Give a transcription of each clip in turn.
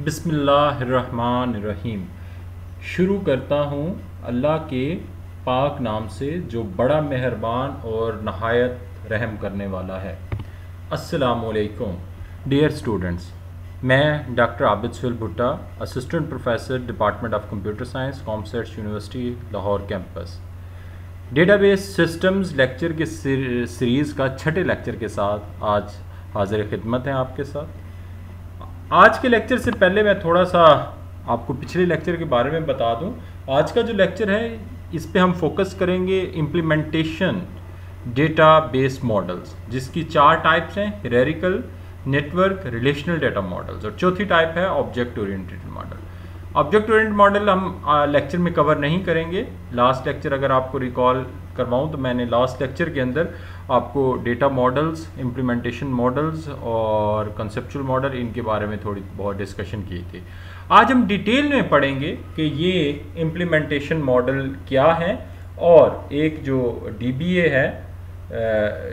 बिस्मिल्लाहिर्रहमानिर्रहीम। शुरू करता हूँ अल्लाह के पाक नाम से जो बड़ा मेहरबान और नहायत रहम करने वाला है। अस्सलामुअलैकुम डियर स्टूडेंट्स, मैं डॉक्टर आबिद सुहेल भुट्टा, assistant professor department of computer science, commerce university Lahore campus, database systems lecture के सीरीज़ का छठे लेक्चर के साथ आज हाजिर खिदमत हैं आपके साथ। आज के लेक्चर से पहले मैं थोड़ा सा आपको पिछले लेक्चर के बारे में बता दूं। आज का जो लेक्चर है इस पे हम फोकस करेंगे इम्प्लीमेंटेशन डेटाबेस मॉडल्स, जिसकी चार टाइप्स हैं: hierarchical, network, relational data models, और चौथी टाइप है object oriented model. Object oriented model हम लेक्चर में कवर नहीं करेंगे। लास्ट लेक्चर अगर आपको रिकॉल करवाऊं तो मैंने लास्ट लेक्चर के अंदर आपको डेटा मॉडल्स, इम्प्लीमेंटेशन मॉडल्स और कंसेप्चुअल मॉडल, इनके बारे में थोड़ी बहुत डिस्कशन की थी। आज हम डिटेल में पढ़ेंगे कि ये इम्प्लीमेंटेशन मॉडल क्या है और एक जो DBA है,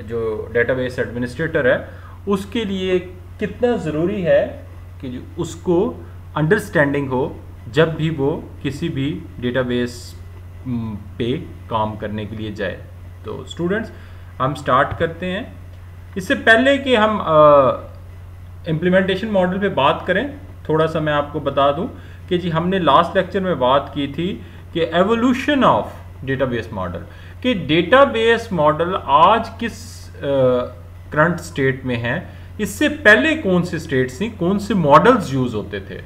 जो डेटाबेस एडमिनिस्ट्रेटर है, उसके लिए कितना ज़रूरी है कि जो उसको अंडरस्टैंडिंग हो जब भी वो किसी भी डेटाबेस पे काम करने के लिए जाए। तो स्टूडेंट्स, हम स्टार्ट करते हैं। इससे पहले कि हम इम्प्लीमेंटेशन मॉडल पे बात करें, थोड़ा सा मैं आपको बता दूं कि जी हमने लास्ट लेक्चर में बात की थी कि एवोल्यूशन ऑफ डेटाबेस मॉडल, कि डेटाबेस मॉडल आज किस करंट स्टेट में है, इससे पहले कौन सी स्टेट्स थी, कौन से मॉडल्स यूज होते थे।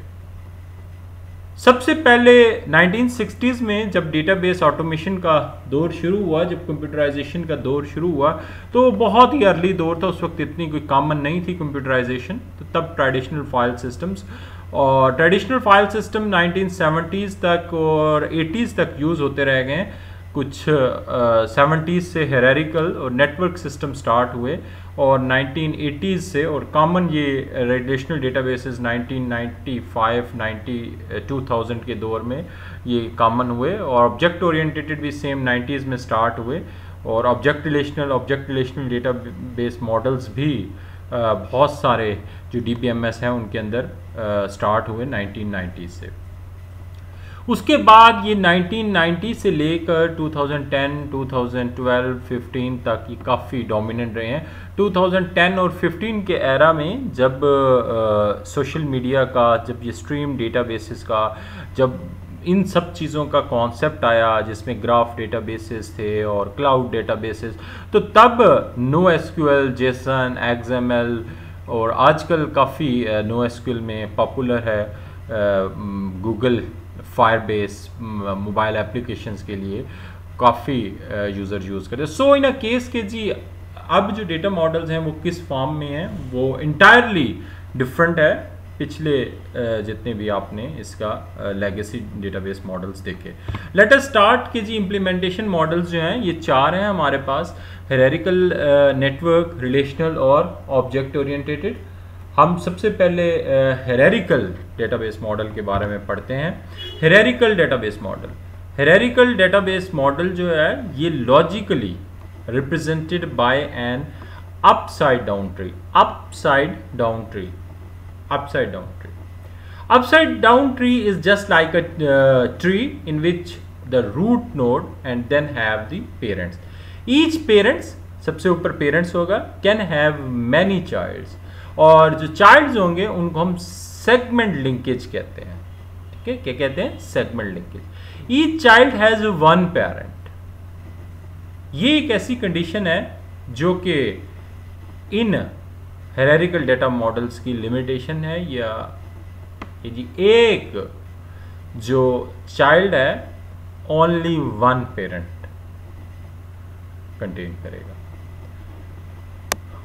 सबसे पहले 1960s में जब डेटाबेस ऑटोमेशन का दौर शुरू हुआ, जब कंप्यूटराइजेशन का दौर शुरू हुआ, तो बहुत ही अर्ली दौर था। उस वक्त इतनी कोई कॉमन नहीं थी कंप्यूटराइजेशन, तो तब ट्रेडिशनल फाइल सिस्टम्स, और ट्रेडिशनल फाइल सिस्टम 1970s तक और 80s तक यूज़ होते रह गए। कुछ 70s से हायरार्किकल और नेटवर्क सिस्टम स्टार्ट हुए, और 1980s से और कॉमन ये रिलेशनल डेटाबेसेस 1995 2000 के दौर में ये कॉमन हुए, और ऑब्जेक्ट ओरिएंटेड भी सेम 90s में स्टार्ट हुए, और ऑब्जेक्ट रिलेशनल डेटाबेस मॉडल्स भी बहुत सारे जो DBMS हैं उनके अंदर स्टार्ट हुए 1990 से। उसके बाद ये 1990 से लेकर 2010, 2012, 15 तक ये काफ़ी डोमिनेंट रहे हैं। 2010 और 15 के एरा में जब सोशल मीडिया का, जब ये स्ट्रीम डेटाबेसेस का, जब इन सब चीज़ों का कॉन्सेप्ट आया, जिसमें ग्राफ डेटाबेसेस थे और क्लाउड डेटाबेसेस, तो तब NoSQL, JSON, XML, और आजकल काफ़ी NoSQL में पॉपुलर है गूगल फायरबेस मोबाइल एप्लीकेशंस के लिए काफ़ी यूज़र यूज़ करते हैं। सो इन अ केस के जी अब जो डेटा मॉडल्स हैं वो किस फॉर्म में हैं, वो इंटायरली डिफरेंट है पिछले जितने भी आपने इसका लेगेसी डेटाबेस मॉडल्स देखे। लेट अस स्टार्ट कि जी इम्प्लीमेंटेशन मॉडल्स जो हैं ये चार हैं हमारे पास: हायरार्किकल, नेटवर्क, रिलेशनल और ऑब्जेक्ट ओरिएंटेड। हम सबसे पहले हायरार्किकल डेटाबेस मॉडल के बारे में पढ़ते हैं। हायरार्किकल डेटाबेस मॉडल जो है ये logically represented by N upside down tree. Upside down tree is just like a tree in which the root node and then have the parents. Each parents, सबसे ऊपर parents होगा, can have many childs, और जो child's होंगे उनको हम segment linkage कहते हैं। ठीक है, क्या कहते हैं? Segment linkage. Each child has one parent. ये एक ऐसी कंडीशन है जो कि इन हायरार्किकल डेटा मॉडल्स की लिमिटेशन है, या ये जी एक जो चाइल्ड है ओनली वन पेरेंट कंटेन करेगा।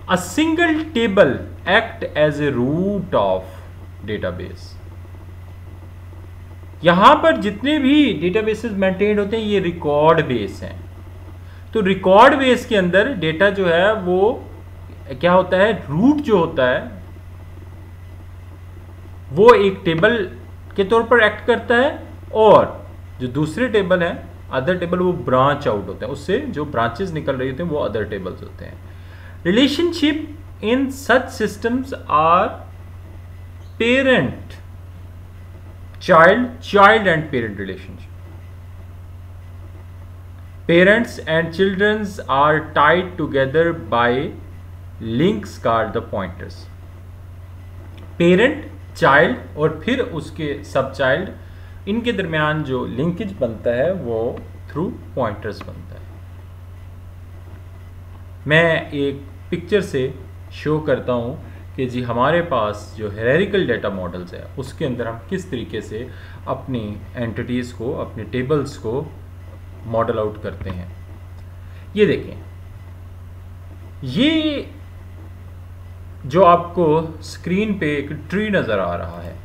A single table act as a root of database. यहां पर जितने भी डेटाबेसेस मेंटेन होते हैं ये रिकॉर्ड बेस हैं। तो रिकॉर्ड बेस के अंदर डेटा जो है वो क्या होता है, रूट जो होता है वो एक टेबल के तौर पर एक्ट करता है, और जो दूसरे टेबल है, अदर टेबल, वो ब्रांच आउट होते हैं, उससे जो ब्रांचेस निकल रही होते हैं वो अदर टेबल्स होते हैं। Relationship in such systems are parent child and parent relationship. Parents and children are tied together by links called the pointers. Parent, child और फिर उसके सब चाइल्ड, इनके दरमियान जो लिंकेज बनता है वो थ्रू पॉइंटर्स बनता है। मैं एक पिक्चर से शो करता हूँ कि जी हमारे पास जो हायरार्किकल डेटा मॉडल्स है उसके अंदर हम किस तरीके से अपनी एंटिटीज़ को, अपने टेबल्स को मॉडल आउट करते हैं। ये देखें, ये जो आपको स्क्रीन पे एक ट्री नज़र आ रहा है,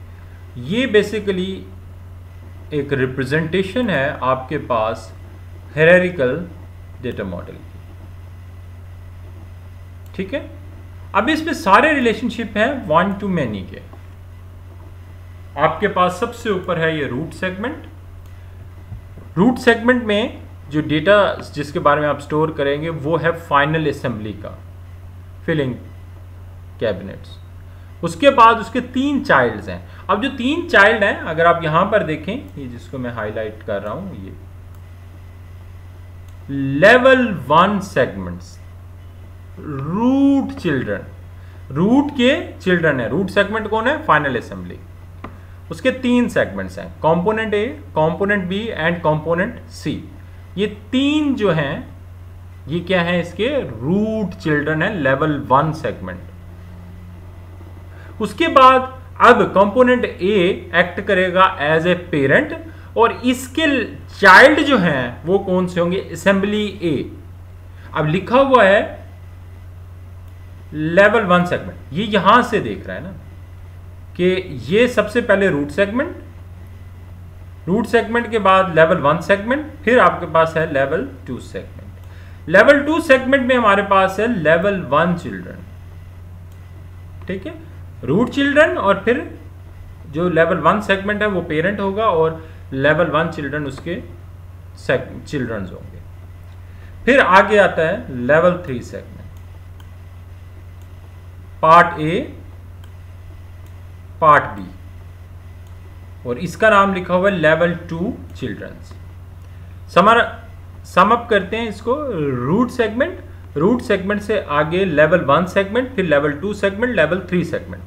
ये बेसिकली एक रिप्रेजेंटेशन है आपके पास हायरार्किकल डेटा मॉडल की, ठीक है। अब इसमें सारे रिलेशनशिप हैं वन टू मैनी के। आपके पास सबसे ऊपर है ये रूट सेगमेंट। रूट सेगमेंट में जो डेटा जिसके बारे में आप स्टोर करेंगे वो है फाइनल असेंबली का, फिलिंग कैबिनेट्स। उसके बाद उसके 3 चाइल्ड्स हैं। अब जो 3 चाइल्ड हैं, अगर आप यहां पर देखें, ये जिसको मैं हाईलाइट कर रहा हूं, ये level 1 segments, root children, root के चिल्ड्रन है। रूट सेगमेंट कौन है? Final assembly. उसके 3 सेगमेंट्स हैं, component A, component B and component C. ये 3 जो हैं ये क्या है? इसके रूट चिल्ड्रन है, लेवल 1 सेगमेंट। उसके बाद अब कंपोनेंट ए एक्ट करेगा एज ए पेरेंट और इसके चाइल्ड जो हैं वो कौन से होंगे? Assembly A. अब लिखा हुआ है लेवल 1 सेगमेंट, ये यहां से देख रहा है ना कि ये सबसे पहले रूट सेगमेंट, रूट सेगमेंट के बाद लेवल 1 सेगमेंट, फिर आपके पास है लेवल 2 सेगमेंट। लेवल 2 सेगमेंट में हमारे पास है लेवल 1 चिल्ड्रन, ठीक है, रूट चिल्ड्रन, और फिर जो लेवल 1 सेगमेंट है वो पेरेंट होगा और लेवल 1 चिल्ड्रन उसके चिल्ड्रन होंगे। फिर आगे आता है level 3 segment, part A, part B, और इसका नाम लिखा हुआ है लेवल 2 चिल्ड्रंस। सम अप करते हैं इसको। रूट सेगमेंट, रूट सेगमेंट से आगे लेवल 1 सेगमेंट, फिर level 2 segment, level 3 segment.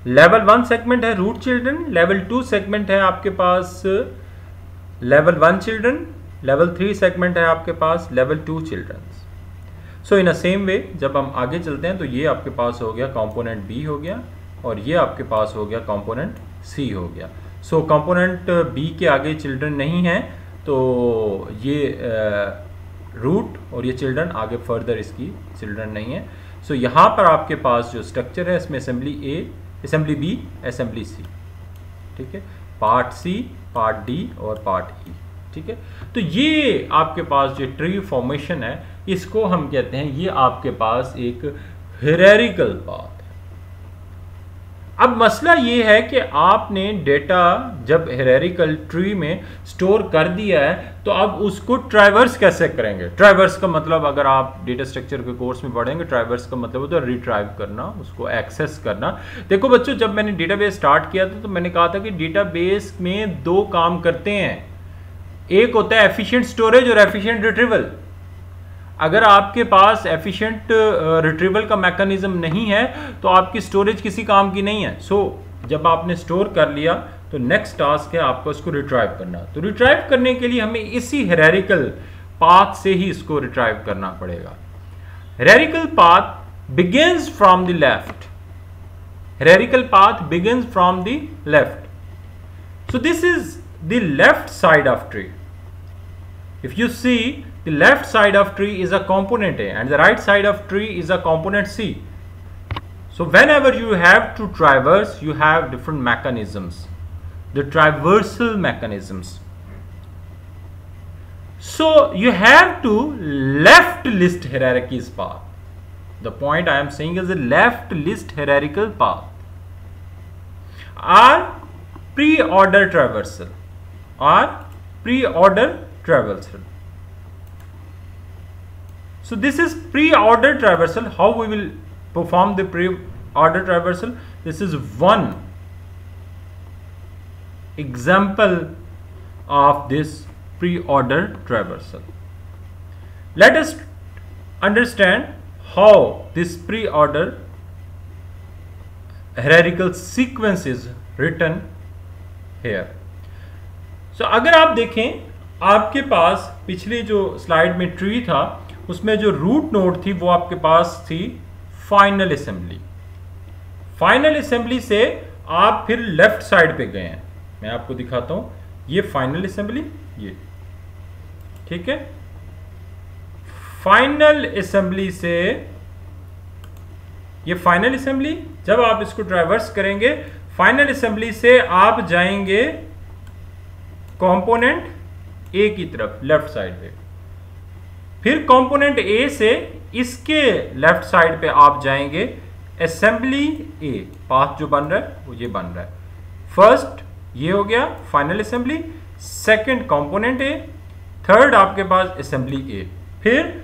Level 1 segment है रूट चिल्ड्रन, लेवल 2 सेगमेंट है आपके पास लेवल 1 चिल्ड्रन, लेवल 3 सेगमेंट है आपके पास level 2 children. So in a same way जब हम आगे चलते हैं तो ये आपके पास हो गया कंपोनेंट बी हो गया और ये आपके पास हो गया कंपोनेंट सी हो गया। सो कंपोनेंट बी के आगे चिल्ड्रन नहीं है तो ये रूट और ये चिल्ड्रन आगे फर्दर इसकी चिल्ड्रन नहीं है। सो यहाँ पर आपके पास जो स्ट्रक्चर है इसमें assembly A, assembly B, assembly C, ठीक है, पार्ट सी, पार्ट डी और पार्ट ई, ठीक है। तो ये आपके पास जो ट्री फॉर्मेशन है इसको हम कहते हैं, ये आपके पास एक हायरार्किकल पाथ है। अब मसला ये है कि आपने डेटा जब हायरार्किकल ट्री में स्टोर कर दिया है तो अब उसको ट्राइवर्स कैसे करेंगे? ट्राइवर्स का मतलब, अगर आप डेटा स्ट्रक्चर के कोर्स में पढ़ेंगे, ट्राइवर्स का मतलब होता है रिट्राइव करना, उसको एक्सेस करना। देखो बच्चों, जब मैंने डेटाबेस स्टार्ट किया था तो मैंने कहा था कि डेटाबेस में 2 काम करते हैं। एक होता है एफिशिएंट स्टोरेज और एफिशिएंट रिट्रीवल। अगर आपके पास एफिशिएंट रिट्रीवल का मैकेनिज्म नहीं है तो आपकी स्टोरेज किसी काम की नहीं है। सो जब आपने स्टोर कर लिया तो नेक्स्ट टास्क है आपको उसको रिट्राइव करना। तो रिट्राइव करने के लिए हमें इसी हायरार्किकल पाथ से ही इसको रिट्राइव करना पड़ेगा। Hierarchical path begins from the left, hierarchical path begins from the left. So this is the left side of tree. If you see, the left side of tree is a component A and the right side of tree is a component C. So whenever you have to traverse, you have different mechanisms, the traversal mechanisms. So you have to left list hierarchies path. The point I am saying is the left list hierarchical path or pre-order traversal or pre-order traversal. So this is pre-order traversal. How we will perform the pre-order traversal? This is 1 example of this pre-order traversal. Let us understand how this pre-order hierarchical sequence is written here. So अगर आप देखें, आपके पास पिछली जो slide में tree था उसमें जो रूट नोड थी वो आपके पास थी फाइनल असेंबली। फाइनल असेंबली से आप फिर लेफ्ट साइड पे गए हैं, मैं आपको दिखाता हूं, ये फाइनल असेंबली, ये ठीक है। फाइनल असेंबली से, ये फाइनल असेंबली, जब आप इसको ट्रैवर्स करेंगे फाइनल असेंबली से आप जाएंगे कंपोनेंट ए की तरफ लेफ्ट साइड पे, फिर कंपोनेंट ए से इसके लेफ्ट साइड पे आप जाएंगे असेंबली ए, पाथ जो बन रहा है वो ये बन रहा है। फर्स्ट ये हो गया फाइनल असेंबली, सेकंड कंपोनेंट ए, थर्ड आपके पास असेंबली ए, फिर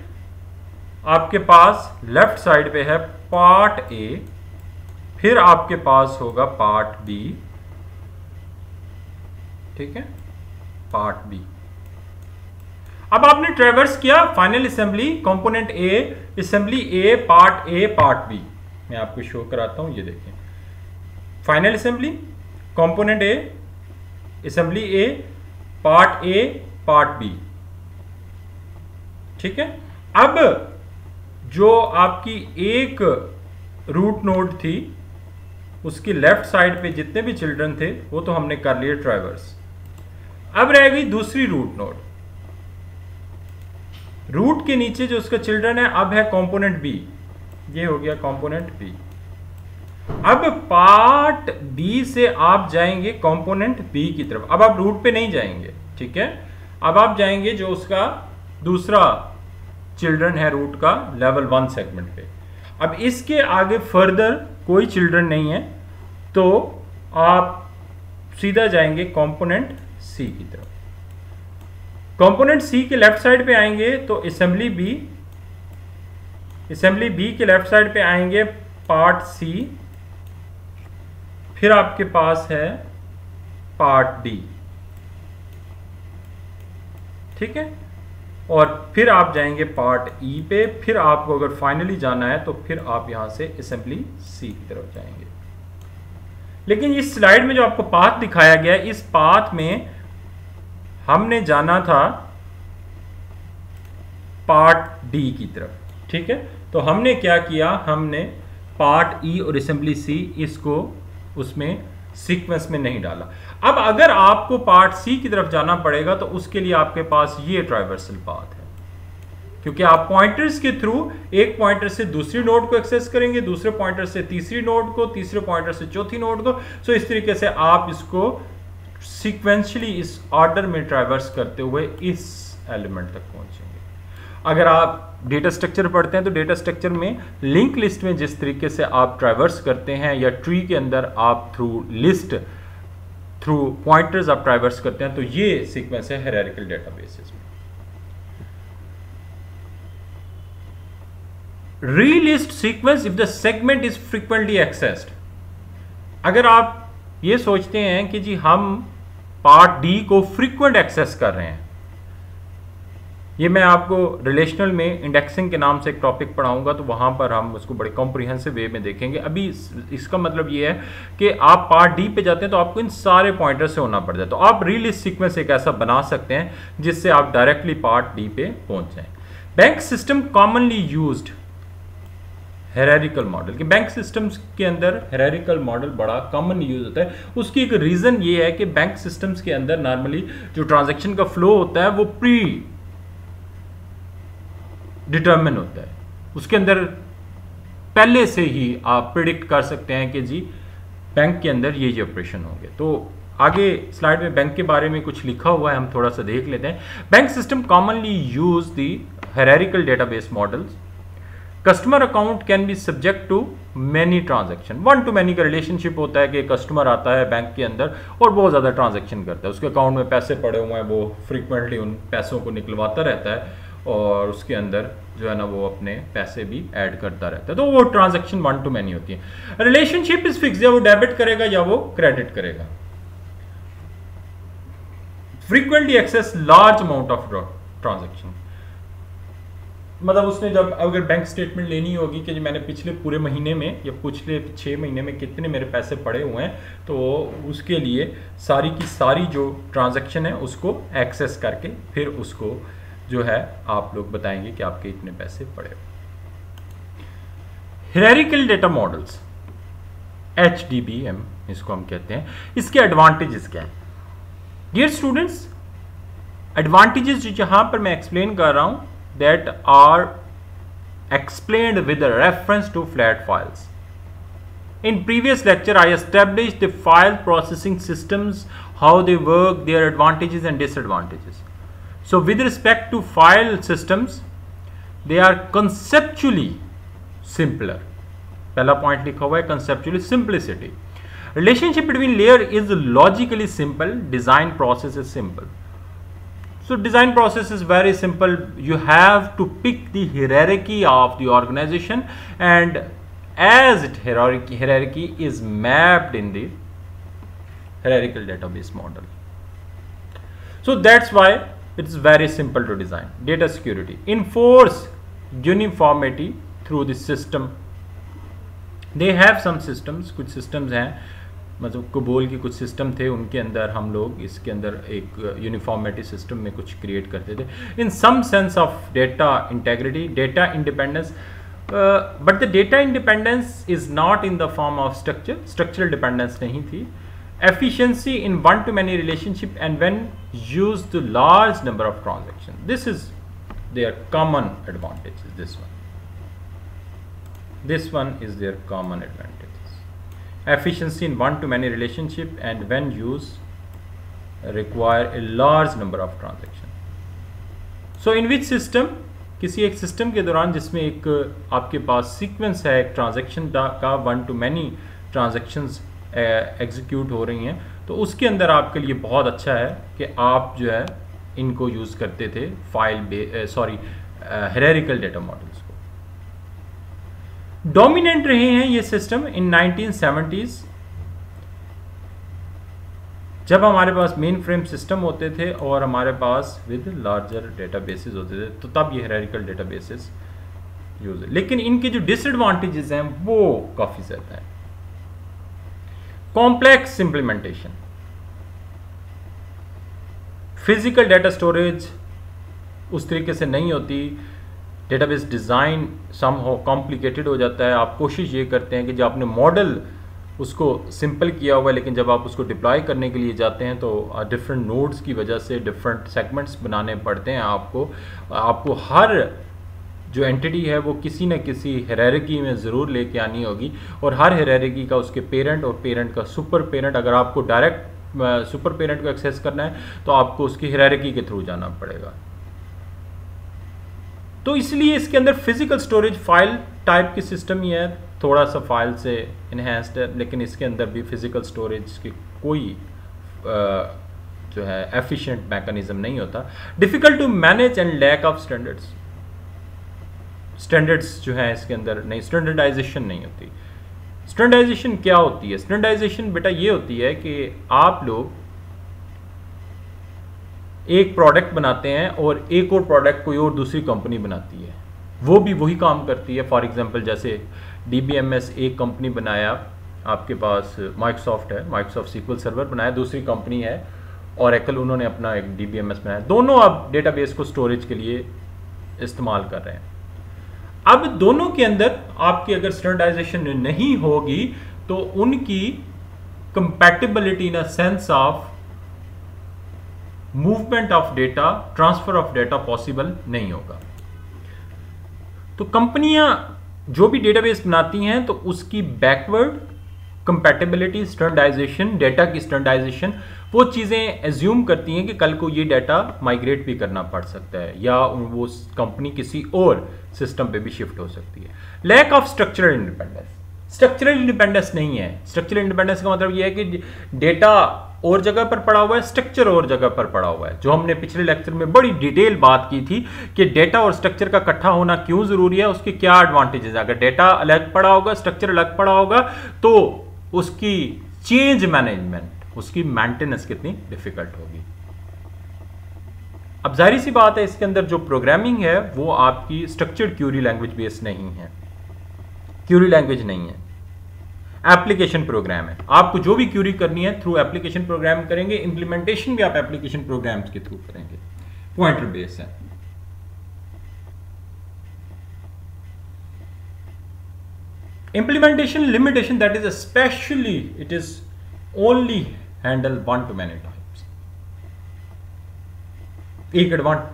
आपके पास लेफ्ट साइड पे है पार्ट ए, फिर आपके पास होगा पार्ट बी, ठीक है, पार्ट बी। अब आपने ट्रेवर्स किया final assembly, component A, assembly A, part B. मैं आपको शो कराता हूं, ये देखें, final assembly, component A, assembly A, part B, ठीक है। अब जो आपकी एक रूट नोड थी उसकी लेफ्ट साइड पे जितने भी चिल्ड्रन थे वो तो हमने कर लिए ट्रैवर्स। अब रह गई दूसरी रूट नोड, रूट के नीचे जो उसका चिल्ड्रन है अब है कंपोनेंट बी, ये हो गया कंपोनेंट बी। अब पार्ट बी से आप जाएंगे कंपोनेंट बी की तरफ, अब आप रूट पे नहीं जाएंगे, ठीक है, अब आप जाएंगे जो उसका दूसरा चिल्ड्रन है रूट का लेवल 1 सेगमेंट पे। अब इसके आगे फर्दर कोई चिल्ड्रन नहीं है तो आप सीधा जाएंगे कंपोनेंट सी की तरफ। कंपोनेंट सी के लेफ्ट साइड पे आएंगे तो असेंबली बी, असेंबली बी के लेफ्ट साइड पे आएंगे पार्ट सी, फिर आपके पास है पार्ट डी, ठीक है, और फिर आप जाएंगे पार्ट ई पे, फिर आपको अगर फाइनली जाना है तो फिर आप यहां से असेंबली सी की तरफ जाएंगे। लेकिन इस स्लाइड में जो आपको पाथ दिखाया गया है, इस पाथ में हमने जाना था पार्ट डी की तरफ, ठीक है। तो हमने क्या किया, हमने पार्ट ई और असेंबली सी इसको उसमें सीक्वेंस में नहीं डाला। अब अगर आपको पार्ट सी की तरफ जाना पड़ेगा तो उसके लिए आपके पास ये ट्राइवर्सल पाथ है, क्योंकि आप पॉइंटर्स के थ्रू एक पॉइंटर से दूसरी नोड को एक्सेस करेंगे, दूसरे पॉइंटर से तीसरी नोड को, तीसरे पॉइंटर से चौथी नोड को। सो इस तरीके से आप इसको सीक्वेंशियली इस ऑर्डर में ट्राइवर्स करते हुए इस एलिमेंट तक पहुंचेंगे। अगर आप डेटा स्ट्रक्चर पढ़ते हैं तो डेटा स्ट्रक्चर में लिंक लिस्ट में जिस तरीके से आप ट्राइवर्स करते हैं या ट्री के अंदर आप थ्रू लिस्ट, थ्रू पॉइंटर्स आप ट्राइवर्स करते हैं, तो ये सीक्वेंस है हायरार्किकल डेटाबेसेस में। Relist sequence if the segment is frequently accessed. अगर आप ये सोचते हैं कि जी हम पार्ट डी को फ्रीक्वेंट एक्सेस कर रहे हैं, ये मैं आपको रिलेशनल में इंडेक्सिंग के नाम से एक टॉपिक पढ़ाऊंगा तो वहां पर हम उसको बड़े कॉम्प्रिहेंसिव वे में देखेंगे। अभी इसका मतलब ये है कि आप पार्ट डी पे जाते हैं तो आपको इन सारे पॉइंटर से होना पड़ जाए, तो आप रीलिस्ट सीक्वेंस एक ऐसा बना सकते हैं जिससे आप डायरेक्टली पार्ट डी पे पहुंच जाएं। Bank system commonly used hierarchical model, कि बैंक सिस्टम्स के अंदर हायरार्किकल मॉडल बड़ा कॉमन यूज होता है। उसकी एक रीजन ये है कि बैंक सिस्टम्स के अंदर नॉर्मली जो ट्रांजैक्शन का फ्लो होता है वो प्री डिटरमिन होता है, उसके अंदर पहले से ही आप प्रिडिक्ट कर सकते हैं कि जी बैंक के अंदर ये ऑपरेशन होंगे। तो आगे स्लाइड में बैंक के बारे में कुछ लिखा हुआ है, हम थोड़ा सा देख लेते हैं। Bank system commonly use the hierarchical database models. Customer account can be subject to many transaction. One to many का रिलेशनशिप होता है कि कस्टमर आता है बैंक के अंदर और बहुत ज़्यादा ट्रांजैक्शन करता है, उसके अकाउंट में पैसे पड़े हुए हैं, वो फ्रीक्वेंटली उन पैसों को निकलवाता रहता है और उसके अंदर जो है ना वो अपने पैसे भी ऐड करता रहता है। तो वो ट्रांजैक्शन वन टू मैनी होती है। रिलेशनशिप इज फिक्स, या वो डेबिट करेगा या वो क्रेडिट करेगा। Frequently access large amount of transaction, मतलब उसने जब अगर बैंक स्टेटमेंट लेनी होगी कि मैंने पिछले पूरे महीने में या पिछले 6 महीने में कितने मेरे पैसे पड़े हुए हैं, तो उसके लिए सारी की सारी जो ट्रांजैक्शन है उसको एक्सेस करके फिर उसको जो है आप लोग बताएंगे कि आपके इतने पैसे पड़े। हायरार्किकल डेटा मॉडल्स, HDBM इसको हम कहते हैं, इसके एडवांटेजेस क्या हैं? डियर स्टूडेंट्स, एडवांटेजेस जहां पर मैं एक्सप्लेन कर रहा हूं that are explained with a reference to flat files. In previous lecture I established the file processing systems, how they work, their advantages and disadvantages. So with respect to file systems, they are conceptually simpler. पहला point लिखा हुआ है conceptually simplicity. Relationship between layer is logically simple, design process is simple. So design process is very simple. You have to pick the hierarchy of the organization, and as it hierarchy is mapped in the hierarchical database model. So that's why it is very simple to design. Data security, enforce uniformity through the system. They have some systems, कुछ systems हैं, मतलब COBOL के कुछ system थे, उनके अंदर हम लोग इसके अंदर एक यूनिफॉर्मिटी सिस्टम में कुछ क्रिएट करते थे in some sense of data integrity, data independence, but the data independence is not in the form of structural dependence नहीं थी, efficiency in one to many relationship and when use the large number of transaction, this is their common advantage, this one is their common advantages. Efficiency in one-to-many relationship and when used require a large number of transaction. So in which system, किसी एक system के दौरान जिसमें एक आपके पास sequence है एक transaction का, one to many transactions execute हो रही हैं, तो उसके अंदर आपके लिए बहुत अच्छा है कि आप जो है इनको यूज़ करते थे हायरार्किकल डेटा मॉडल्स को। डोमिनेंट रहे हैं ये सिस्टम इन 1970s, जब हमारे पास मेन फ्रेम सिस्टम होते थे और हमारे पास विद लार्जर डेटाबेसेस होते थे, तो तब ये हायरार्किकल डेटाबेसेस यूज है। लेकिन इनके जो डिसएडवांटेजेस हैं वो काफ़ी ज़्यादा है। Complex implementation, physical data storage उस तरीके से नहीं होती, डेटाबेस डिज़ाइन सम हो कॉम्प्लिकेटेड हो जाता है। आप कोशिश ये करते हैं कि जब आपने मॉडल उसको सिंपल किया हुआ है, लेकिन जब आप उसको डिप्लॉय करने के लिए जाते हैं तो डिफरेंट नोड्स की वजह से डिफरेंट सेगमेंट्स बनाने पड़ते हैं आपको हर जो एंटिटी है वो किसी न किसी हायरार्की में ज़रूर लेके आनी होगी, और हर हायरार्की का उसके पेरेंट और पेरेंट का सुपर पेरेंट, अगर आपको डायरेक्ट सुपर पेरेंट को एक्सेस करना है तो आपको उसकी हायरार्की के थ्रू जाना पड़ेगा। तो इसलिए इसके अंदर फिजिकल स्टोरेज फाइल टाइप की सिस्टम ही है, थोड़ा सा फाइल से इन्हेंस्ड है, लेकिन इसके अंदर भी फिजिकल स्टोरेज की कोई जो है एफिशिएंट मैकेनिज्म नहीं होता। Difficult to manage and lack of standards जो है इसके अंदर नहीं, स्टैंडर्डाइजेशन नहीं होती। स्टैंडर्डाइजेशन क्या होती है? स्टैंडर्डाइजेशन बेटा ये होती है कि आप लोग एक प्रोडक्ट बनाते हैं और एक और प्रोडक्ट कोई और दूसरी कंपनी बनाती है, वो भी वही काम करती है। फॉर एग्जांपल जैसे DBMS एक कंपनी बनाया, आपके पास माइक्रोसॉफ्ट है, माइक्रोसॉफ्ट SQL सर्वर बनाया, दूसरी कंपनी है Oracle, उन्होंने अपना एक DBMS बनाया, दोनों अब डेटाबेस को स्टोरेज के लिए इस्तेमाल कर रहे हैं। अब दोनों के अंदर आपकी अगर स्टैंडर्डाइजेशन नहीं होगी तो उनकी compatibility in a sense of movement of data, transfer of data possible नहीं होगा। तो कंपनियां जो भी डेटाबेस बनाती हैं तो उसकी बैकवर्ड कंपैटिबिलिटी, स्टैंडर्डाइजेशन, डेटा की स्टैंडर्डाइजेशन, वो चीज़ें एज्यूम करती हैं कि कल को ये डाटा माइग्रेट भी करना पड़ सकता है या वो कंपनी किसी और सिस्टम पे भी शिफ्ट हो सकती है। Lack of structural independence, structural independence नहीं है। स्ट्रक्चरल इंडिपेंडेंस का मतलब ये है कि डेटा और जगह पर पड़ा हुआ है, स्ट्रक्चर और जगह पर पड़ा हुआ है, जो हमने पिछले लेक्चर में बड़ी डिटेल बात की थी कि डेटा और स्ट्रक्चर का इकट्ठा होना क्यों जरूरी है, उसके क्या एडवांटेजेस है। अगर डेटा अलग पड़ा होगा, स्ट्रक्चर अलग पड़ा होगा, तो उसकी चेंज मैनेजमेंट, उसकी मेंटेनेंस कितनी डिफिकल्ट होगी। अब जाहिर सी बात है इसके अंदर जो प्रोग्रामिंग है वो आपकी स्ट्रक्चर्ड क्यूरी लैंग्वेज बेस्ड नहीं है, क्यूरी लैंग्वेज नहीं है, एप्लीकेशन प्रोग्राम है। आपको जो भी क्यूरी करनी है थ्रू एप्लीकेशन प्रोग्राम करेंगे, इंप्लीमेंटेशन भी आप एप्लीकेशन प्रोग्राम्स के थ्रू करेंगे, पॉइंटर बेस है। Implementation limitation, that is especially it is only handle one to many types। एक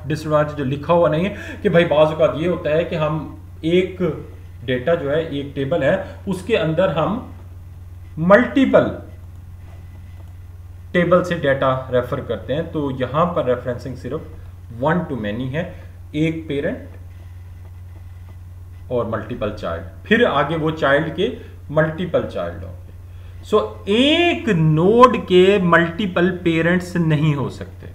डिसएडवांटेज जो लिखा हुआ नहीं है कि भाई बाज़ औक़ात ये होता है कि हम एक डेटा जो है, एक टेबल है, उसके अंदर हम मल्टीपल टेबल से डेटा रेफर करते हैं, तो यहां पर रेफरेंसिंग सिर्फ वन टू मैनी है, एक पेरेंट और मल्टीपल चाइल्ड, फिर आगे वो चाइल्ड के मल्टीपल चाइल्ड होंगे। सो एक नोड के मल्टीपल पेरेंट्स नहीं हो सकते।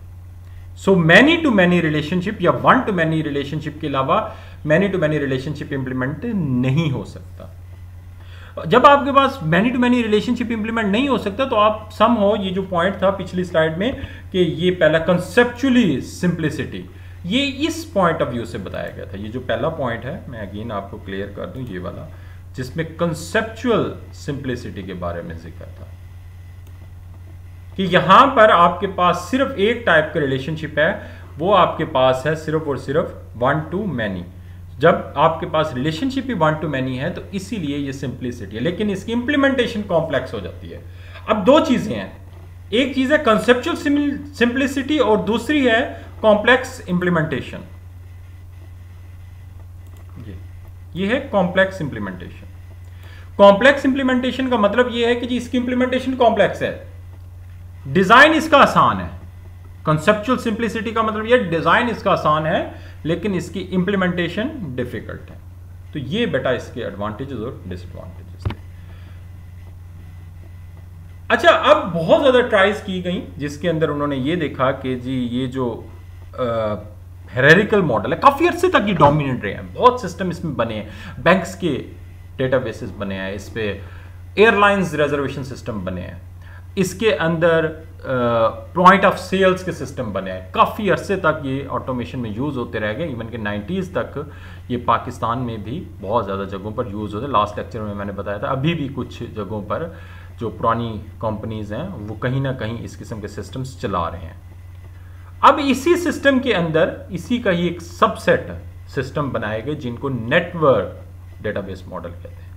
So many to many relationship या वन टू मैनी रिलेशनशिप के अलावा many to many relationship implement नहीं हो सकता। जब आपके पास many to many relationship implement नहीं हो सकता तो आप सम हो, ये जो पॉइंट था पिछली स्लाइड में कि ये पहला कंसेप्चुअली सिंप्लिसिटी, ये इस पॉइंट ऑफ व्यू से बताया गया था। ये जो पहला पॉइंट है मैं अगेन आपको क्लियर कर दूं, ये वाला जिसमें कंसेप्चुअल सिंप्लिसिटी के बारे में जिक्र था कि यहां पर आपके पास सिर्फ एक टाइप का रिलेशनशिप है, वो आपके पास है सिर्फ और सिर्फ वन टू मैनी। जब आपके पास रिलेशनशिप ही वन टू मैनी है तो इसीलिए ये सिंप्लिसिटी है, लेकिन इसकी इंप्लीमेंटेशन कॉम्प्लेक्स हो जाती है। अब दो चीजें हैं, एक चीज है कंसेप्चुअल सिंप्लिसिटी और दूसरी है कॉम्प्लेक्स इंप्लीमेंटेशन। ये है कॉम्प्लेक्स इंप्लीमेंटेशन। कॉम्प्लेक्स इंप्लीमेंटेशन का मतलब ये है कि जी इसकी इंप्लीमेंटेशन कॉम्प्लेक्स है, डिजाइन इसका आसान है। कंसेप्चुअल सिंप्लिसिटी का मतलब ये डिजाइन इसका आसान है लेकिन इसकी इंप्लीमेंटेशन डिफिकल्ट है। तो ये बेटा इसके एडवांटेजेस और डिसएडवांटेजेस थे। अच्छा, अब बहुत ज्यादा ट्राइज की गई जिसके अंदर उन्होंने ये देखा कि जी ये जो हायरार्किकल मॉडल है काफी अरसे तक ये डोमिनेंट रहे हैं, बहुत सिस्टम इसमें बने हैं, बैंक्स के डेटाबेसेस बने हैं, इस पे एयरलाइंस रिजर्वेशन सिस्टम बने हैं, इसके अंदर पॉइंट ऑफ सेल्स के सिस्टम बने हैं। काफ़ी अरसे तक ये ऑटोमेशन में यूज़ होते रह गए, इवन के 90s तक ये पाकिस्तान में भी बहुत ज़्यादा जगहों पर यूज़ होते। लास्ट लेक्चर में मैंने बताया था अभी भी कुछ जगहों पर जो पुरानी कंपनीज हैं वो कहीं ना कहीं इस किस्म के सिस्टम्स चला रहे हैं। अब इसी सिस्टम के अंदर इसी का ही एक सबसेट सिस्टम बनाए गए जिनको नेटवर्क डेटाबेस मॉडल कहते हैं।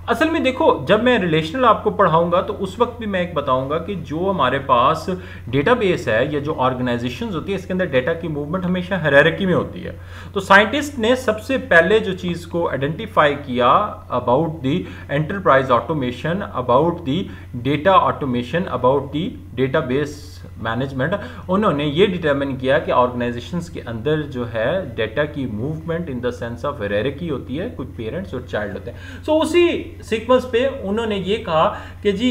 असल में देखो, जब मैं रिलेशनल आपको पढ़ाऊंगा तो उस वक्त भी मैं एक बताऊंगा कि जो हमारे पास डेटाबेस है या जो ऑर्गेनाइजेशंस होती है इसके अंदर डेटा की मूवमेंट हमेशा हायरार्की में होती है। तो साइंटिस्ट ने सबसे पहले जो चीज़ को आइडेंटिफाई किया about the enterprise automation, about the data automation, about the database management, उन्होंने ये डिटरमिन किया कि ऑर्गेनाइजेशंस के अंदर जो है डेटा की movement in the sense of hierarchy होती है, कुछ पेरेंट्स और चाइल्ड होते हैं। सो उसी सीक्वेंस पे उन्होंने ये कहा कि जी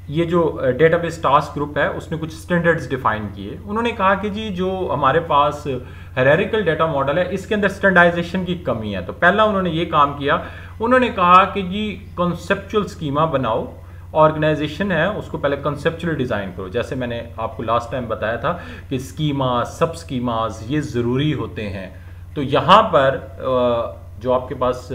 ये जो डेटाबेस टास्क ग्रुप है उसने कुछ स्टैंडर्ड्स डिफाइन किए। उन्होंने कहा कि जी जो हमारे पास हायरार्किकल डेटा मॉडल है इसके अंदर स्टैंडर्डाइजेशन की कमी है। तो पहला उन्होंने ये काम किया, उन्होंने कहा कि जी कॉन्सेप्चुअल स्कीमा बनाओ, ऑर्गेनाइजेशन है उसको पहले कंसेप्चुअली डिज़ाइन करो। जैसे मैंने आपको लास्ट टाइम बताया था कि स्कीमा, सब स्कीमास ये ज़रूरी होते हैं। तो यहाँ पर जो आपके पास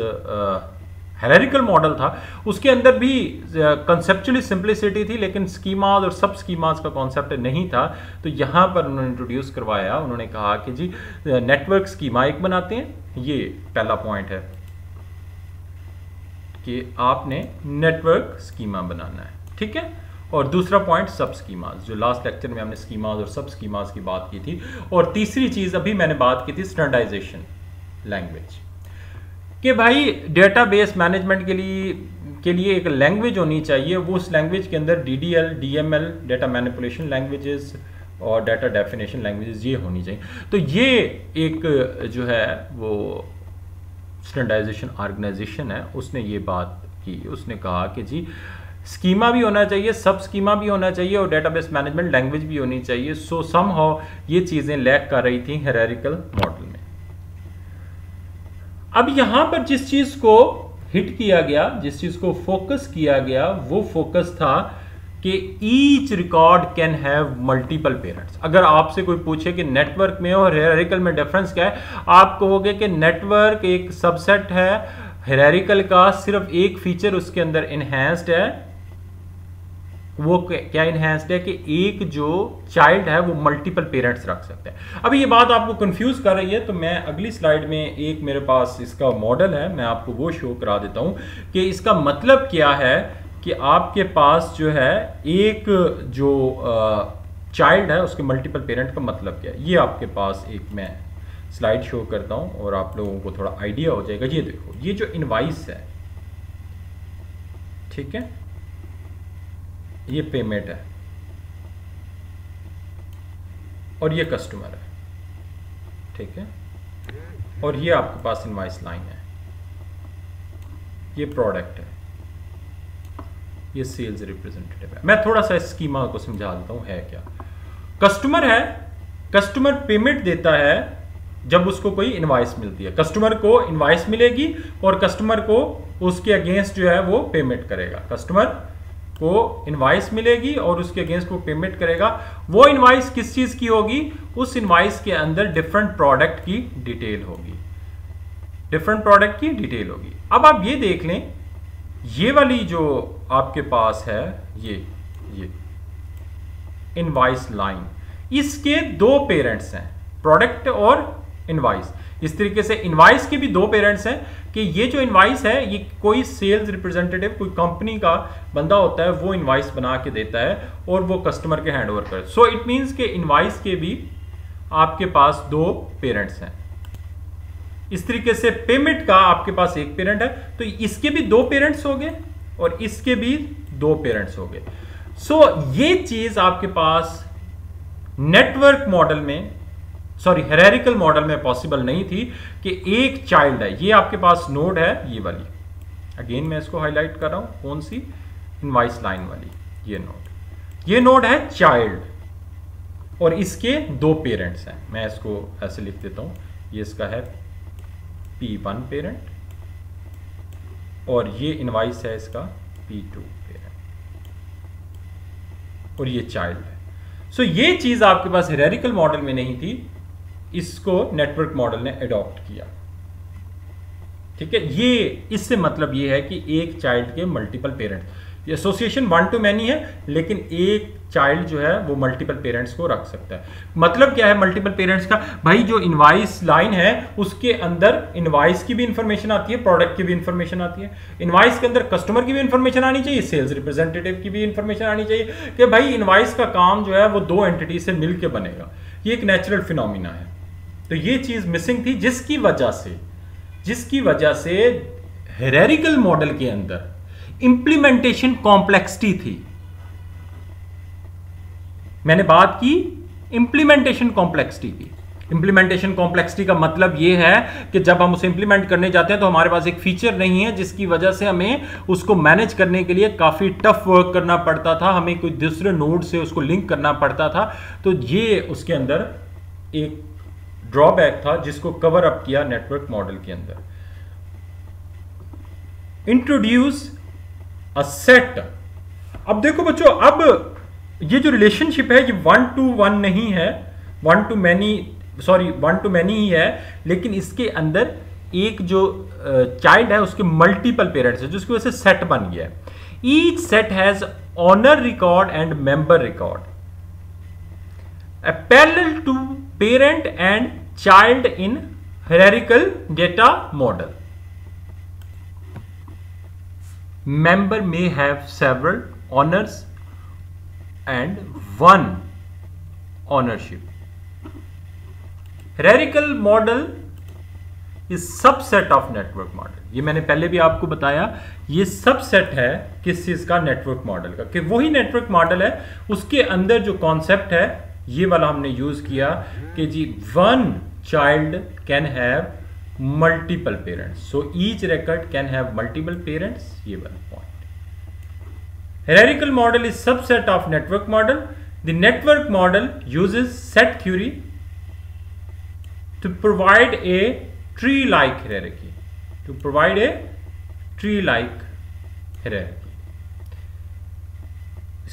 हायरार्किकल मॉडल था उसके अंदर भी कंसेप्चुअली सिंप्लिसिटी थी लेकिन स्कीमास और सब स्कीमास का कॉन्सेप्ट नहीं था। तो यहाँ पर उन्होंने इंट्रोड्यूस करवाया, उन्होंने कहा कि जी नेटवर्क स्कीमा एक बनाते हैं। ये पहला पॉइंट है कि आपने नेटवर्क स्कीमा बनाना है, ठीक है। और दूसरा पॉइंट सब स्कीमास, जो लास्ट लेक्चर में हमने स्कीमास और सब स्कीमास की बात की थी। और तीसरी चीज अभी मैंने बात की थी स्टैंडर्डाइजेशन लैंग्वेज, कि भाई डेटाबेस मैनेजमेंट के लिए एक लैंग्वेज होनी चाहिए। वो उस लैंग्वेज के अंदर DDL, DML, data manipulation languages और डाटा डेफिनेशन लैंग्वेजेस ये होनी चाहिए। तो ये एक जो है वो स्टैंडर्डाइजेशन ऑर्गेनाइजेशन है, उसने ये बात की। उसने कहा कि जी स्कीमा भी होना चाहिए, सब स्कीमा भी होना चाहिए और डेटाबेस मैनेजमेंट लैंग्वेज भी होनी चाहिए। सो समहाउ ये चीज़ें लैक कर रही थी हायरार्किकल मॉडल में। अब यहाँ पर जिस चीज़ को हिट किया गया, जिस चीज़ को फोकस किया गया, वो फोकस था कि each record can have multiple parents. अगर आपसे कोई पूछे कि नेटवर्क में और हायरार्किकल में डिफरेंस क्या है, आप कहोगे कि नेटवर्क एक सबसेट है, हायरार्किकल का सिर्फ एक फीचर उसके अंदर इनहैंस्ड है। वो क्या इनहैंस्ड है कि एक जो चाइल्ड है वो मल्टीपल पेरेंट्स रख सकता है। अभी ये बात आपको कंफ्यूज कर रही है, तो मैं अगली स्लाइड में एक मेरे पास इसका मॉडल है, मैं आपको वो शो करा देता हूं कि इसका मतलब क्या है कि आपके पास जो है एक जो चाइल्ड है उसके मल्टीपल पेरेंट का मतलब क्या है। ये आपके पास एक मैं स्लाइड शो करता हूं और आप लोगों को थोड़ा आइडिया हो जाएगा। ये देखो, ये जो इनवाइस है, ठीक है, ये पेमेंट है और ये कस्टमर है, ठीक है, और ये आपके पास इनवाइस लाइन है, ये प्रोडक्ट है, ये सेल्स रिप्रेजेंटेटिव है। मैं थोड़ा सा स्कीमा को समझा देता हूं है क्या। कस्टमर है, कस्टमर पेमेंट देता है जब उसको कोई इनवाइस मिलती है। कस्टमर को इनवाइस मिलेगी और कस्टमर को उसके अगेंस्ट जो है वो पेमेंट करेगा। कस्टमर को इनवाइस मिलेगी और उसके अगेंस्ट वो पेमेंट करेगा। वो इनवाइस किस चीज की होगी? उस इनवाइस के अंदर डिफरेंट प्रोडक्ट की डिटेल होगी, डिफरेंट प्रोडक्ट की डिटेल होगी। अब आप ये देख लें, ये वाली जो आपके पास है, ये इनवाइस लाइन, इसके दो पेरेंट्स हैं, प्रोडक्ट और इनवाइस। इस तरीके से इनवाइस के भी दो पेरेंट्स हैं कि ये जो इनवाइस है ये कोई सेल्स रिप्रेजेंटेटिव, कोई कंपनी का बंदा होता है, वो इनवाइस बना के देता है और वो कस्टमर के हैंड ओवर कर। सो इट मींस के इनवाइस के भी आपके पास दो पेरेंट्स हैं। इस तरीके से पेमेंट का आपके पास एक पेरेंट है, तो इसके भी दो पेरेंट्स हो गए और इसके भी दो पेरेंट्स हो गए। सो ये चीज आपके पास नेटवर्क मॉडल में, सॉरी हायरार्किकल मॉडल में पॉसिबल नहीं थी कि एक चाइल्ड है, ये आपके पास नोड है, ये वाली, अगेन मैं इसको हाईलाइट कर रहा हूं, कौन सी? इनवाइस लाइन वाली, ये नोड है चाइल्ड और इसके दो पेरेंट्स हैं। मैं इसको ऐसे लिख देता हूं, ये इसका है P1 पेरेंट और ये इनवाइस है इसका P2 पेरेंट और ये चाइल्ड है। सो ये चीज आपके पास हायरार्किकल मॉडल में नहीं थी, इसको नेटवर्क मॉडल ने अडॉप्ट किया, ठीक है। ये इससे मतलब ये है कि एक चाइल्ड के मल्टीपल पेरेंट्स, ये एसोसिएशन वन टू मैनी है, लेकिन एक चाइल्ड जो है वो मल्टीपल पेरेंट्स को रख सकता है। मतलब क्या है मल्टीपल पेरेंट्स का? भाई जो इनवाइस लाइन है उसके अंदर इनवाइस की भी इंफॉर्मेशन आती है, प्रोडक्ट की भी इंफॉर्मेशन आती है। इनवाइस के अंदर कस्टमर की भी इंफॉर्मेशन आनी चाहिए, सेल्स रिप्रेजेंटेटिव की भी इंफॉर्मेशन आनी चाहिए कि भाई इनवाइस का काम जो है वो दो एंटिटी से मिलकर बनेगा। ये एक नेचुरल फिनोमिना है। तो ये चीज मिसिंग थी, जिसकी वजह से हायरार्किकल मॉडल के अंदर इंप्लीमेंटेशन कॉम्प्लेक्सिटी थी। मैंने बात की इंप्लीमेंटेशन कॉम्प्लेक्सिटी की। इंप्लीमेंटेशन कॉम्प्लेक्सिटी का मतलब यह है कि जब हम उसे इंप्लीमेंट करने जाते हैं तो हमारे पास एक फीचर नहीं है, जिसकी वजह से हमें उसको मैनेज करने के लिए काफी टफ वर्क करना पड़ता था, हमें कोई दूसरे नोड से उसको लिंक करना पड़ता था। तो ये उसके अंदर एक ड्रॉबैक था जिसको कवर अप किया नेटवर्क मॉडल के अंदर। Introduce a set. अब देखो बच्चों, अब ये जो रिलेशनशिप है ये 1 to 1 नहीं है, 1 to many ही है, लेकिन इसके अंदर एक जो चाइल्ड है उसके मल्टीपल पेरेंट्स है, जिसकी वजह से सेट बन गया है। Each set has owner record and member record parallel to parent and child in hierarchical data model. member may have several owners and one ownership. Hierarchical model is subset of network model. ये मैंने पहले भी आपको बताया, ये subset है किस चीज का? नेटवर्क मॉडल का। कि वही नेटवर्क मॉडल है, उसके अंदर जो कॉन्सेप्ट है ये वाला हमने यूज किया कि जी one child can have multiple parents, so each record can have multiple parents. ये वाला point. Hierarchical model is subset of network model. The network model uses set theory to provide a tree-like hierarchy. To provide a tree-like hierarchy.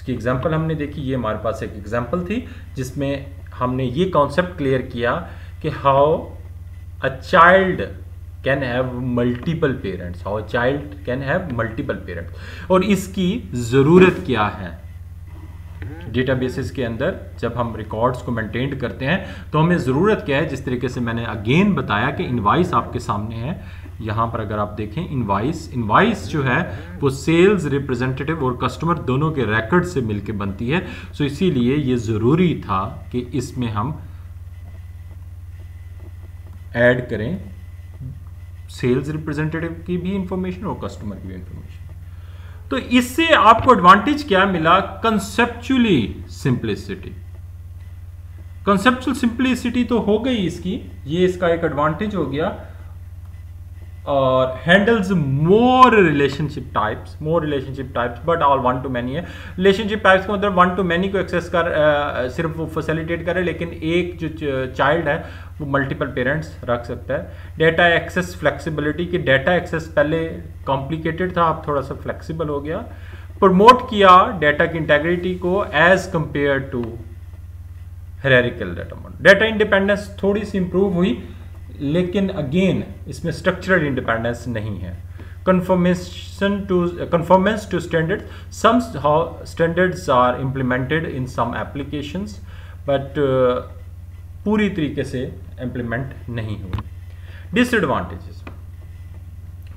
उसकी example हमने देखी। ये हमारे पास एक example थी जिसमें हमने ये कॉन्सेप्ट क्लियर किया कि how a child can have multiple parents, how a child can have multiple parents, और इसकी ज़रूरत क्या है। डेटाबेसेस के अंदर जब हम रिकॉर्ड्स को मेंटेन करते हैं तो हमें ज़रूरत क्या है, जिस तरीके से मैंने अगेन बताया कि इनवाइस आपके सामने है, यहाँ पर अगर आप देखें इनवाइस जो है वो सेल्स रिप्रेजेंटेटिव और कस्टमर दोनों के रिकॉर्ड से मिलकर बनती है। सो इसीलिए ये ज़रूरी था कि इसमें हम ऐड करें सेल्स रिप्रेजेंटेटिव की भी इंफॉर्मेशन और कस्टमर की भी इंफॉर्मेशन। तो इससे आपको एडवांटेज क्या मिला, कंसेप्चुअली सिंप्लिसिटी। कंसेप्चुअल सिंप्लिसिटी तो हो गई इसकी, ये इसका एक एडवांटेज हो गया। और handles more relationship types but all one to many है। रिलेशनशिप टाइप्स का मतलब वन टू मैनी को एक्सेस कर सिर्फ वो फैसिलिटेट करे, लेकिन एक जो चाइल्ड है वो मल्टीपल पेरेंट्स रख सकता है। डेटा एक्सेस फ्लेक्सिबिलिटी की, डेटा एक्सेस पहले कॉम्प्लिकेटेड था, अब थोड़ा सा फ्लेक्सिबल हो गया। प्रमोट किया डेटा की इंटेग्रिटी को as compare to hierarchical data model. Data independence थोड़ी सी इंप्रूव हुई, लेकिन अगेन इसमें स्ट्रक्चरल इंडिपेंडेंस नहीं है। conformance to standards, some standards are implemented in some applications but पूरी तरीके से इम्प्लीमेंट नहीं हुई। डिसएडवांटेजेस,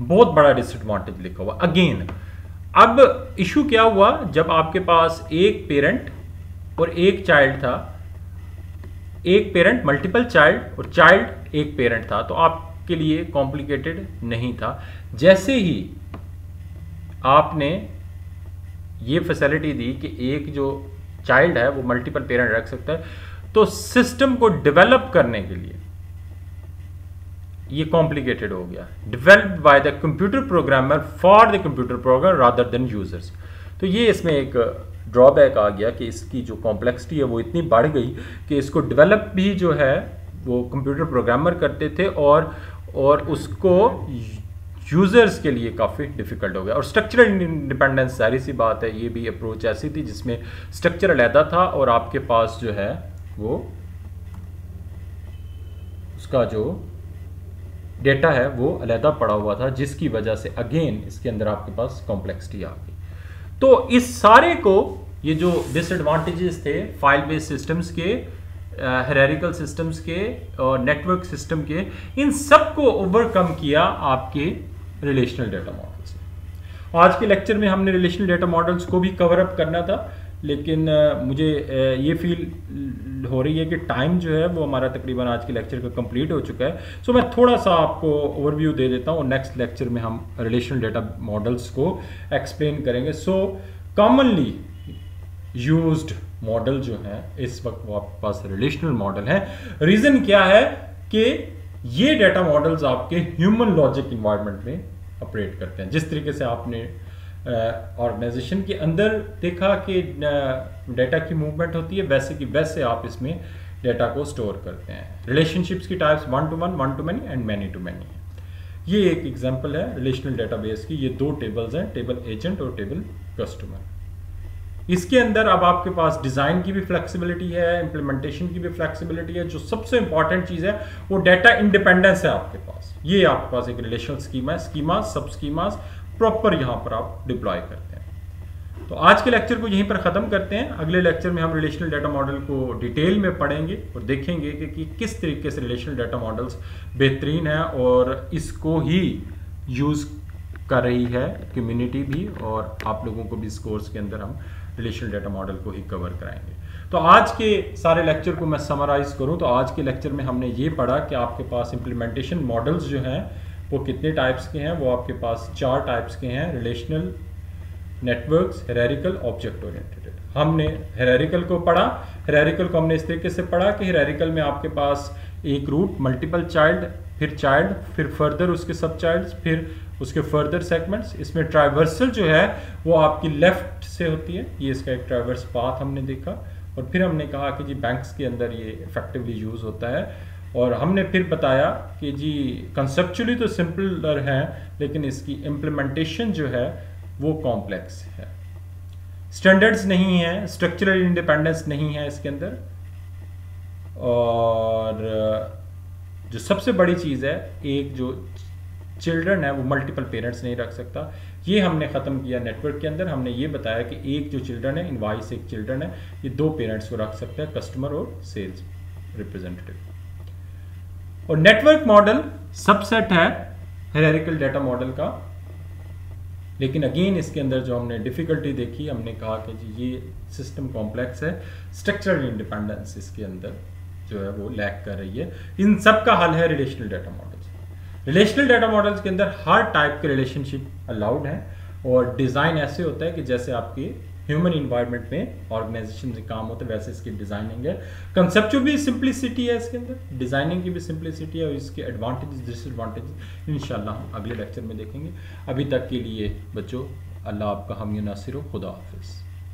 बहुत बड़ा डिसएडवांटेज लिखा हुआ अगेन। अब इशू क्या हुआ, जब आपके पास एक पेरेंट और एक चाइल्ड था, एक पेरेंट मल्टीपल चाइल्ड और चाइल्ड एक पेरेंट था, तो आपके लिए कॉम्प्लिकेटेड नहीं था। जैसे ही आपने ये फैसिलिटी दी कि एक जो चाइल्ड है वो मल्टीपल पेरेंट रख सकता है, तो सिस्टम को डेवलप करने के लिए ये कॉम्प्लिकेटेड हो गया। Developed by the computer programmer for the computer program rather than users. तो ये इसमें एक ड्रॉबैक आ गया कि इसकी जो कॉम्प्लेक्सिटी है वो इतनी बढ़ गई कि इसको डेवलप भी जो है वो कंप्यूटर प्रोग्रामर करते थे और उसको यूजर्स के लिए काफ़ी डिफिकल्ट हो गया। और स्ट्रक्चरल इंडिपेंडेंस, सारी सी बात है, ये भी अप्रोच ऐसी थी जिसमें स्ट्रक्चर अलहदा था और आपके पास जो है वो उसका जो डेटा है वो अलहदा पड़ा हुआ था, जिसकी वजह से अगेन इसके अंदर आपके पास कॉम्प्लेक्सिटी आ गई। तो इस सारे को, ये जो डिसएडवांटेजेस थे फाइल बेस्ड सिस्टम्स के, हायरार्किकल सिस्टम्स के और नेटवर्क सिस्टम के, इन सब को ओवरकम किया आपके रिलेशनल डेटा मॉडल से। आज के लेक्चर में हमने रिलेशनल डेटा मॉडल्स को भी कवर अप करना था, लेकिन मुझे ये फील हो रही है कि टाइम जो है वो हमारा तकरीबन आज के लेक्चर का कंप्लीट हो चुका है। सो मैं थोड़ा सा आपको ओवरव्यू दे देता हूँ, नेक्स्ट लेक्चर में हम रिलेशनल डेटा मॉडल्स को एक्सप्लेन करेंगे। सो कॉमनली यूज्ड मॉडल जो है इस वक्त वो आपके पास रिलेशनल मॉडल है। रीज़न क्या है कि ये डेटा मॉडल्स आपके ह्यूमन लॉजिक इन्वायरमेंट में ऑपरेट करते हैं। जिस तरीके से आपने ऑर्गेनाइजेशन के अंदर देखा कि डेटा की मूवमेंट होती है, वैसे कि वैसे आप इसमें डेटा को स्टोर करते हैं। रिलेशनशिप्स की types one to one, one to many and many to many है। ये एक एग्जांपल है रिलेशनल डेटाबेस की। ये दो टेबल्स हैं, टेबल एजेंट और टेबल कस्टमर। इसके अंदर अब आपके पास डिज़ाइन की भी फ्लेक्सिबिलिटी है, इम्प्लीमेंटेशन की भी फ्लेक्सिबिलिटी है। जो सबसे इंपॉर्टेंट चीज़ है वो डेटा इंडिपेंडेंस है आपके पास। ये आपके पास एक रिलेशनल स्कीमा है, स्कीमा सब स्कीमास प्रॉपर यहाँ पर आप डिप्लॉय करते हैं। तो आज के लेक्चर को यहीं पर ख़त्म करते हैं। अगले लेक्चर में हम रिलेशनल डेटा मॉडल को डिटेल में पढ़ेंगे और देखेंगे कि किस तरीके से रिलेशनल डेटा मॉडल्स बेहतरीन है और इसको ही यूज़ कर रही है कम्युनिटी भी, और आप लोगों को भी इस कोर्स के अंदर हम रिलेशनल डेटा मॉडल को ही कवर कराएंगे। तो आज के सारे लेक्चर को मैं समराइज करूं तो आज के लेक्चर में हमने ये पढ़ा कि आपके पास इम्प्लीमेंटेशन मॉडल्स जो हैं वो कितने टाइप्स के हैं। वो आपके पास 4 टाइप्स के हैं, relational, networks, hierarchical, object oriented. हमने हायरार्किकल को पढ़ा। हायरार्किकल को हमने इस तरीके से पढ़ा कि हायरार्किकल में आपके पास एक रूट, मल्टीपल चाइल्ड, फिर फर्दर उसके सब चाइल्ड्स, फिर उसके फर्दर सेगमेंट्स। इसमें ट्राइवर्सल जो है वो आपकी लेफ्ट से होती है, ये इसका एक ट्राइवर्स पाथ हमने देखा। और फिर हमने कहा कि जी बैंक्स के अंदर ये इफेक्टिवली यूज़ होता है। और हमने फिर बताया कि जी कंसेप्चुअली तो सिंपलर है, लेकिन इसकी इम्प्लीमेंटेशन जो है वो कॉम्प्लेक्स है। स्टैंडर्ड्स नहीं है, स्ट्रक्चरल इंडिपेंडेंस नहीं है इसके अंदर, और जो सबसे बड़ी चीज़ है, एक जो चिल्ड्रन है वो मल्टीपल पेरेंट्स नहीं रख सकता। ये हमने ख़त्म किया नेटवर्क के अंदर। हमने ये बताया कि एक जो चिल्ड्रन है, इनवाइस एक चिल्ड्रन है, ये 2 पेरेंट्स को रख सकता है, कस्टमर और सेल्स रिप्रेजेंटेटिव। और नेटवर्क मॉडल सबसेट है हायरार्किकल डाटा मॉडल का, लेकिन अगेन इसके अंदर जो हमने डिफ़िकल्टी देखी, हमने कहा कि जी ये सिस्टम कॉम्प्लेक्स है, स्ट्रक्चरल इंडिपेंडेंस इसके अंदर जो है वो लैक कर रही है। इन सब का हल है relational data models. Relational data models के अंदर हर टाइप के रिलेशनशिप अलाउड है, और डिज़ाइन ऐसे होता है कि जैसे आपके ह्यूमन इन्वायरमेंट में ऑर्गेनाइजेशन में काम होता है वैसे इसकी डिज़ाइनिंग है। कंसेप्चुअल भी सिंप्लिसिटी है इसके अंदर, डिज़ाइनिंग की भी सिंप्लिसिटी है, और इसके एडवांटेजेस डिसएडवांटेजेस इंशाल्लाह हम अगले लेक्चर में देखेंगे। अभी तक के लिए बच्चों, अल्लाह आपका हामी नासिर हो। खुदा हाफिज़।